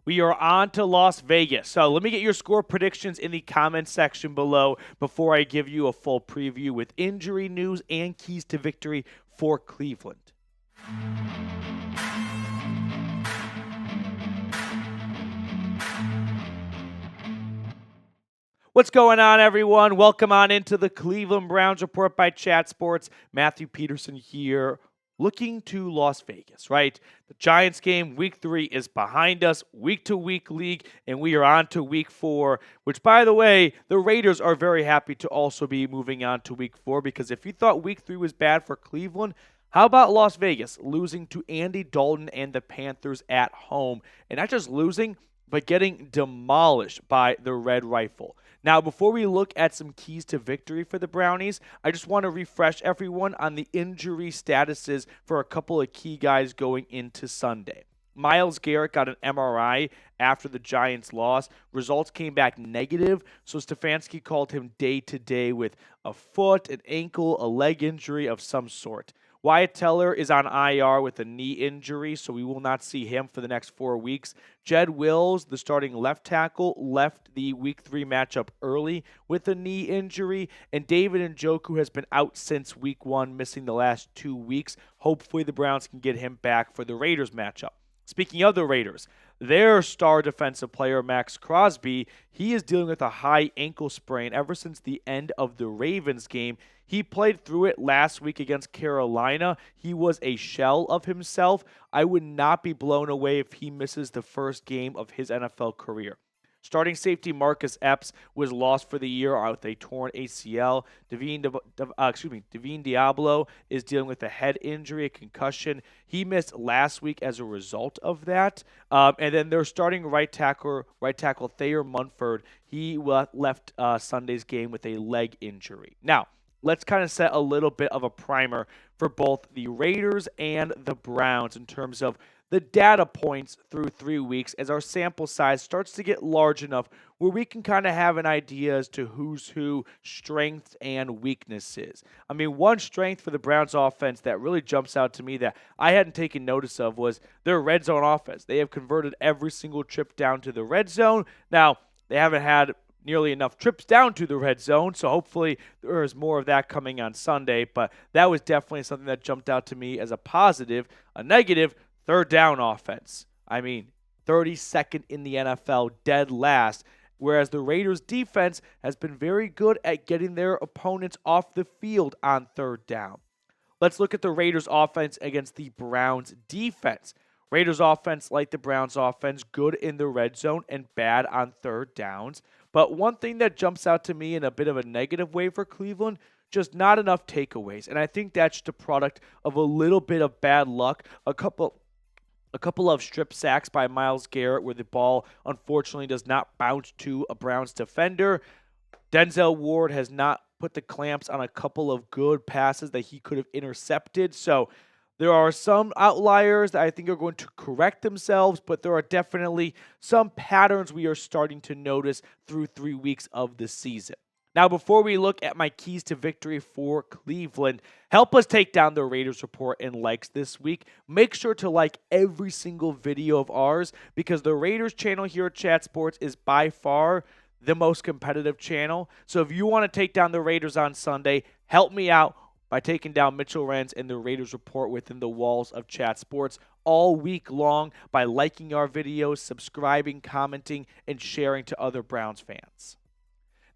We are on to Las Vegas. So let me get your score predictions in the comments section below before I give you a full preview with injury news and keys to victory for Cleveland. What's going on, everyone? Welcome on into the Cleveland Browns Report by Chat Sports. Matthew Peterson here, looking to Las Vegas, right? The Giants game, week 3, is behind us, week-to-week league, and we are on to week 4, which, by the way, the Raiders are very happy to also be moving on to week 4, because if you thought week 3 was bad for Cleveland, how about Las Vegas losing to Andy Dalton and the Panthers at home? And not just losing, but getting demolished by the Red Rifle. Now, before we look at some keys to victory for the Brownies, I just want to refresh everyone on the injury statuses for a couple of key guys going into Sunday. Myles Garrett got an MRI after the Giants loss. Results came back negative, so Stefanski called him day-to-day with a foot, an ankle, a leg injury of some sort. Wyatt Teller is on IR with a knee injury, so we will not see him for the next 4 weeks. Jed Wills, the starting left tackle, left the Week 3 matchup early with a knee injury, and David Njoku has been out since Week 1, missing the last 2 weeks. Hopefully the Browns can get him back for the Raiders matchup. Speaking of the Raiders, their star defensive player, Max Crosby, he is dealing with a high ankle sprain ever since the end of the Ravens game. He played through it last week against Carolina. He was a shell of himself. I would not be blown away if he misses the first game of his NFL career. Starting safety Marcus Epps was lost for the year with a torn ACL. Divine Diablo is dealing with a head injury, a concussion. He missed last week as a result of that. And then their starting right tackle Thayer Munford, he left Sunday's game with a leg injury. Now, let's kind of set a little bit of a primer for both the Raiders and the Browns in terms of the data points through 3 weeks as our sample size starts to get large enough where we can kind of have an idea as to who's who, strengths and weaknesses. I mean, one strength for the Browns offense that really jumps out to me that I hadn't taken notice of was their red zone offense. They have converted every single trip down to the red zone. Now, they haven't had nearly enough trips down to the red zone, so hopefully there is more of that coming on Sunday, but that was definitely something that jumped out to me as a positive. A negative, third down offense. I mean, 32nd in the NFL, dead last, whereas the Raiders' defense has been very good at getting their opponents off the field on third down. Let's look at the Raiders' offense against the Browns' defense. Raiders' offense, like the Browns' offense, good in the red zone and bad on third downs. But one thing that jumps out to me in a bit of a negative way for Cleveland, just not enough takeaways. And I think that's just a product of a little bit of bad luck. A couple of strip sacks by Myles Garrett where the ball unfortunately does not bounce to a Browns defender. Denzel Ward has not put the clamps on a couple of good passes that he could have intercepted. So there are some outliers that I think are going to correct themselves, but there are definitely some patterns we are starting to notice through 3 weeks of the season. Now, before we look at my keys to victory for Cleveland, help us take down the Raiders Report in likes this week. Make sure to like every single video of ours because the Raiders channel here at Chat Sports is by far the most competitive channel. So if you want to take down the Raiders on Sunday, help me out by taking down Mitchell Renz and the Raiders Report within the walls of Chat Sports all week long by liking our videos, subscribing, commenting, and sharing to other Browns fans.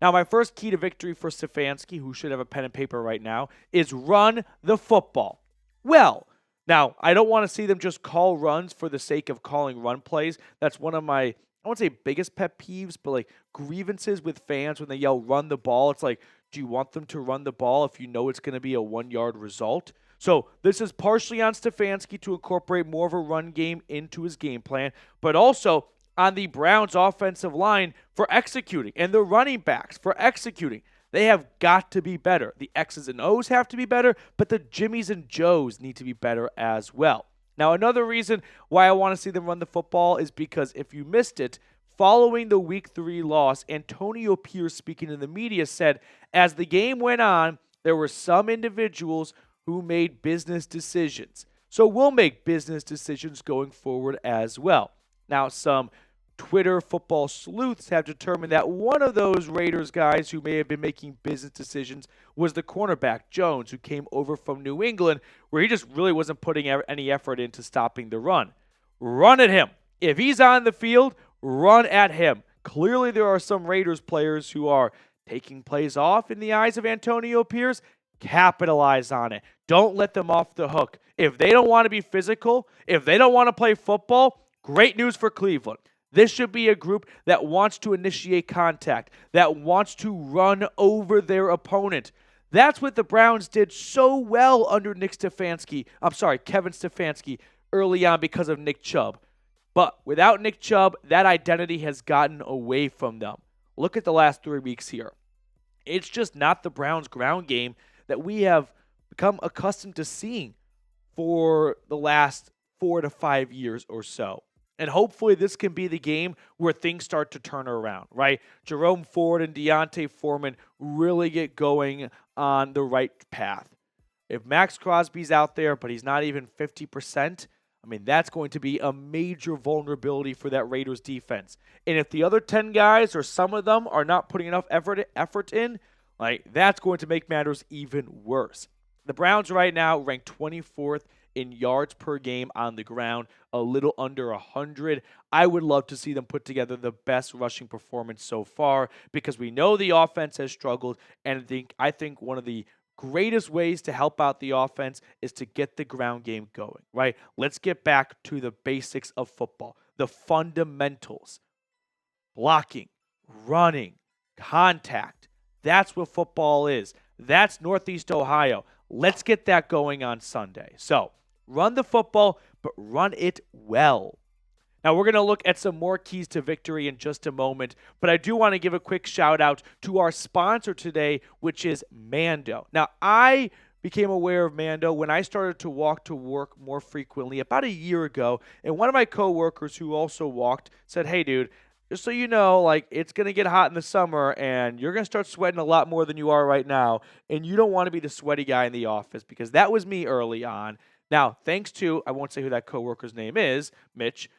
Now, my first key to victory for Stefanski, who should have a pen and paper right now, is run the football. Well, now, I don't want to see them just call runs for the sake of calling run plays. That's one of my, I won't say biggest pet peeves, but like grievances with fans when they yell run the ball. It's like, do you want them to run the ball if you know it's going to be a 1-yard result? So this is partially on Stefanski to incorporate more of a run game into his game plan, but also on the Browns offensive line for executing and the running backs for executing. They have got to be better. The X's and O's have to be better, but the Jimmies and Joes need to be better as well. Now, another reason why I want to see them run the football is because if you missed it, following the Week 3 loss, Antonio Pierce, speaking in the media, said as the game went on, there were some individuals who made business decisions. So we'll make business decisions going forward as well. Now, some Twitter football sleuths have determined that one of those Raiders guys who may have been making business decisions was the cornerback, Jones, who came over from New England, where he just really wasn't putting any effort into stopping the run. Run at him. If he's on the field, run at him. Clearly, there are some Raiders players who are taking plays off in the eyes of Antonio Pierce. Capitalize on it. Don't let them off the hook. If they don't want to be physical, if they don't want to play football, great news for Cleveland. This should be a group that wants to initiate contact, that wants to run over their opponent. That's what the Browns did so well under Kevin Stefanski early on because of Nick Chubb. But without Nick Chubb, that identity has gotten away from them. Look at the last 3 weeks here. It's just not the Browns' ground game that we have become accustomed to seeing for the last 4 to 5 years or so. And hopefully this can be the game where things start to turn around, right? Jerome Ford and Deontay Foreman really get going on the right path. If Max Crosby's out there, but he's not even 50%, that's going to be a major vulnerability for that Raiders defense. And if the other 10 guys or some of them are not putting enough effort in, that's going to make matters even worse. The Browns right now rank 24th in yards per game on the ground, a little under 100. I would love to see them put together the best rushing performance so far because we know the offense has struggled, and I think one of the greatest ways to help out the offense is to get the ground game going, right? Let's get back to the basics of football, the fundamentals. Blocking, running, contact. That's what football is. That's Northeast Ohio. Let's get that going on Sunday. So, run the football, but run it well. Now, we're going to look at some more keys to victory in just a moment, but I do want to give a quick shout out to our sponsor today, which is Mando. Now, I became aware of Mando when I started to walk to work more frequently about a year ago, and one of my coworkers who also walked said, "Hey, dude, just so you know, it's going to get hot in the summer, and you're going to start sweating a lot more than you are right now, and you don't want to be the sweaty guy in the office," because that was me early on. Now, thanks to, I won't say who that coworker's name is, Mitch,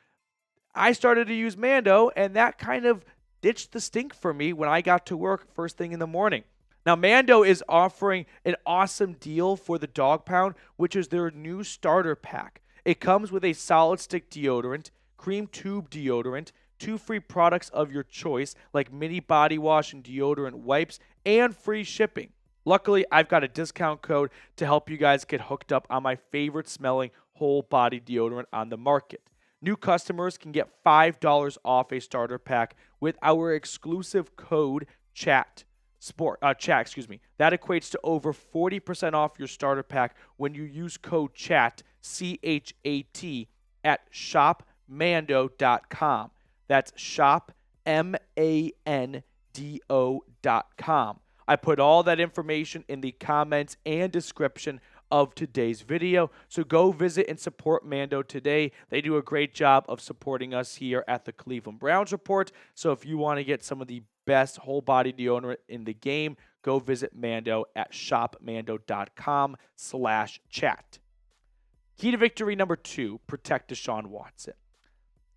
I started to use Mando, and that kind of ditched the stink for me when I got to work first thing in the morning. Now, Mando is offering an awesome deal for the Dog Pound, which is their new starter pack. It comes with a solid stick deodorant, cream tube deodorant, 2 free products of your choice, like mini body wash and deodorant wipes, and free shipping. Luckily, I've got a discount code to help you guys get hooked up on my favorite smelling whole body deodorant on the market. New customers can get $5 off a starter pack with our exclusive code chat. That equates to over 40% off your starter pack when you use code CHAT, CHAT, at shopmando.com. That's shopmando.com. I put all that information in the comments and description of today's video. So go visit and support Mando today. They do a great job of supporting us here at the Cleveland Browns Report. So if you want to get some of the best whole body deodorant in the game, go visit Mando at shopmando.com/chat. Key to victory number 2, protect Deshaun Watson.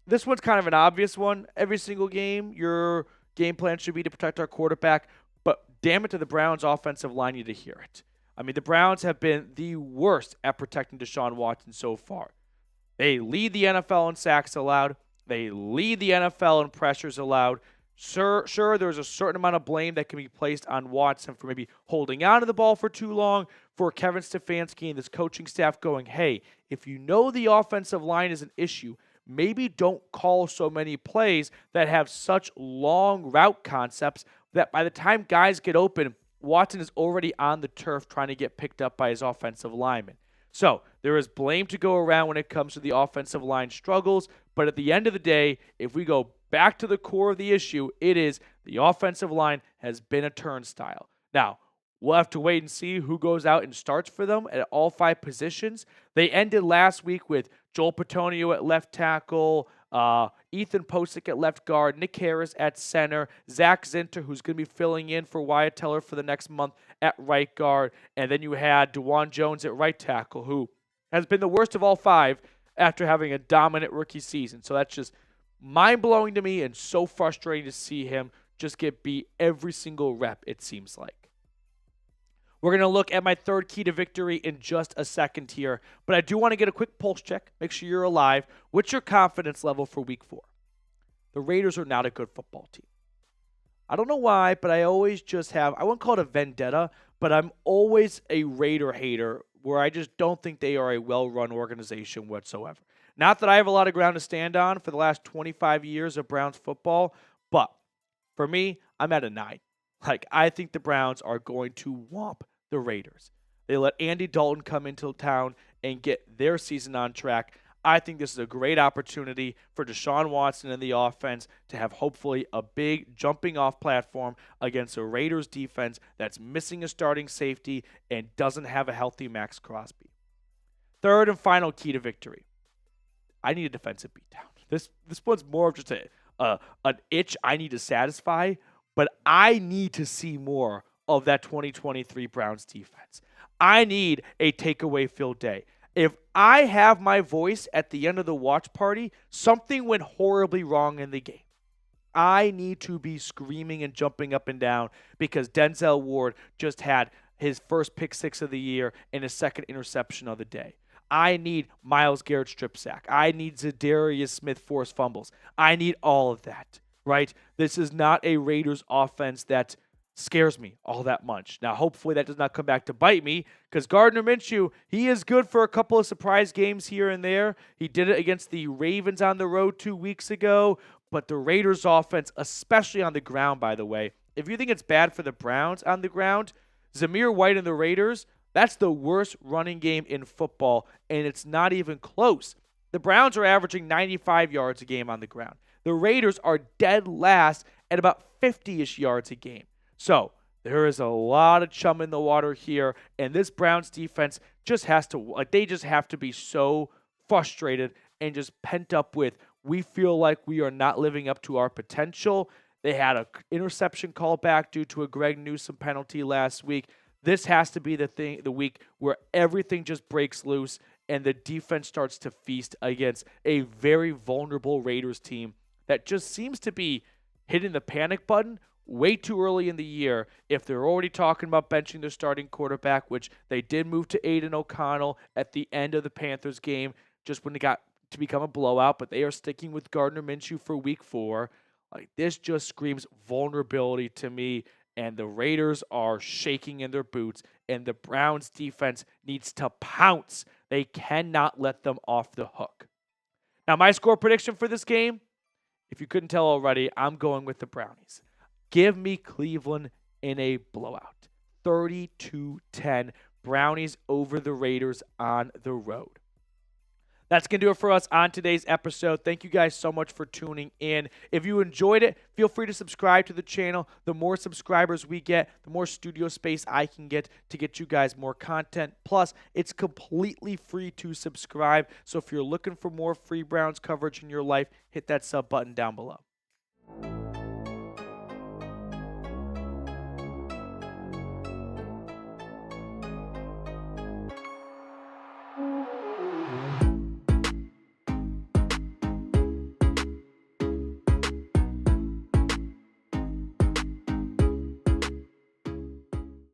This one's kind of an obvious one. Every single game, your game plan should be to protect our quarterback, but damn it to the Browns offensive line, you to hear it. The Browns have been the worst at protecting Deshaun Watson so far. They lead the NFL in sacks allowed. They lead the NFL in pressures allowed. Sure, there's a certain amount of blame that can be placed on Watson for maybe holding on to the ball for too long, for Kevin Stefanski and this coaching staff going, hey, if you know the offensive line is an issue, maybe don't call so many plays that have such long route concepts that by the time guys get open, Watson is already on the turf trying to get picked up by his offensive lineman. So there is blame to go around when it comes to the offensive line struggles, but at the end of the day, if we go back to the core of the issue, it is the offensive line has been a turnstile. Now, we'll have to wait and see who goes out and starts for them at all 5 positions. They ended last week with Joel Petonio at left tackle, Ethan Posick at left guard, Nick Harris at center, Zach Zinter, who's going to be filling in for Wyatt Teller for the next month at right guard, and then you had DeJuan Jones at right tackle, who has been the worst of all 5 after having a dominant rookie season. So that's just mind-blowing to me and so frustrating to see him just get beat every single rep, it seems like. We're going to look at my third key to victory in just a second here, but I do want to get a quick pulse check. Make sure you're alive. What's your confidence level for week 4? The Raiders are not a good football team. I don't know why, but I always just have, I wouldn't call it a vendetta, but I'm always a Raider hater where I just don't think they are a well-run organization whatsoever. Not that I have a lot of ground to stand on for the last 25 years of Browns football, but for me, I'm at a 9. I think the Browns are going to whomp the Raiders. They let Andy Dalton come into town and get their season on track. I think this is a great opportunity for Deshaun Watson and the offense to have hopefully a big jumping off platform against a Raiders defense that's missing a starting safety and doesn't have a healthy Max Crosby. Third and final key to victory. I need a defensive beatdown. This one's more of just an itch I need to satisfy, but I need to see more of that 2023 Browns defense. I need a takeaway field day. If I have my voice at the end of the watch party, something went horribly wrong in the game. I need to be screaming and jumping up and down because Denzel Ward just had his first pick 6 of the year and his second interception of the day. I need Myles Garrett strip sack. I need Zadarius Smith forced fumbles. I need all of that, right? This is not a Raiders offense that scares me all that much. Now, hopefully that does not come back to bite me because Gardner Minshew, he is good for a couple of surprise games here and there. He did it against the Ravens on the road 2 weeks ago, but the Raiders offense, especially on the ground, by the way, if you think it's bad for the Browns on the ground, Zamir White and the Raiders, that's the worst running game in football, and it's not even close. The Browns are averaging 95 yards a game on the ground. The Raiders are dead last at about 50-ish yards a game. So there is a lot of chum in the water here, and this Browns defense just has to, they just have to be so frustrated and just pent up with, we feel like we are not living up to our potential. They had an interception call back due to a Greg Newsome penalty last week. This has to be the week where everything just breaks loose and the defense starts to feast against a very vulnerable Raiders team that just seems to be hitting the panic button way too early in the year if they're already talking about benching their starting quarterback, which they did move to Aiden O'Connell at the end of the Panthers game just when it got to become a blowout, but they are sticking with Gardner Minshew for week 4. This just screams vulnerability to me, and the Raiders are shaking in their boots, and the Browns defense needs to pounce. They cannot let them off the hook. Now, my score prediction for this game, if you couldn't tell already, I'm going with the Brownies. Give me Cleveland in a blowout. 32-10. Brownies over the Raiders on the road. That's going to do it for us on today's episode. Thank you guys so much for tuning in. If you enjoyed it, feel free to subscribe to the channel. The more subscribers we get, the more studio space I can get to get you guys more content. Plus, it's completely free to subscribe. So if you're looking for more free Browns coverage in your life, hit that sub button down below.